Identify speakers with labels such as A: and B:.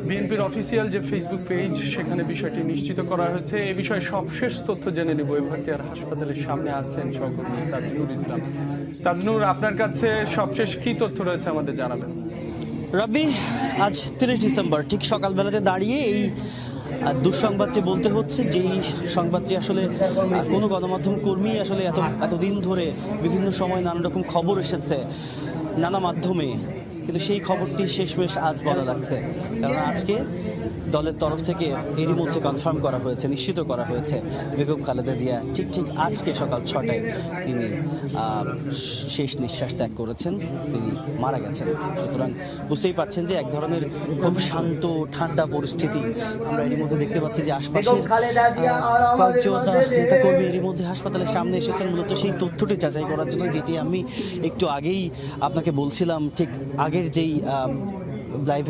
A: বিএনপির অফিসিয়াল যে Facebook page সেখানে বিষয়টি নিশ্চিত করা হয়েছে। এ বিষয়ে সবশেষ তথ্য জেনে নেব। এভারকেয়ার হাসপাতালের সামনে আছেন সহকর্মী তাজনুর ইসলাম। তাজনুর, আপনার কাছে সবশেষ কী তথ্য রয়েছে আমাদের জানাবেন।
B: রবি, আজ 30 ডিসেম্বর ঠিক সকালবেলাতে দাঁড়িয়ে এই দুঃসংবাদটি বলতে হচ্ছে, যেই সংবাদটি আসলে কোনো গণমাধ্যম কর্মী আসলে এতদিন ধরে বিভিন্ন সময় নানা রকম খবর এসেছে নানা মাধ্যমে, কিন্তু সেই খবরটি শেষমেশ আজ বলা লাগছে। কারণ আজকে দলের তরফ থেকে এরই মধ্যে কনফার্ম করা হয়েছে, নিশ্চিত করা হয়েছে বেগম খালেদা জিয়া ঠিক আজকে সকাল 6টায় তিনি শেষ নিঃশ্বাস ত্যাগ করেছেন, তিনি মারা গেছেন। সুতরাং বুঝতেই পারছেন যে এক ধরনের খুব শান্ত ঠান্ডা পরিস্থিতি আমরা এরই মধ্যে দেখতে পাচ্ছি যে আশপাশের কয়েকজন নেতাকর্মী এরই মধ্যে হাসপাতালের সামনে এসেছেন মূলত সেই তথ্যটি যাচাই করার জন্য, যেটি আমি একটু আগেই আপনাকে বলছিলাম। ঠিক আগের যেই লাইভে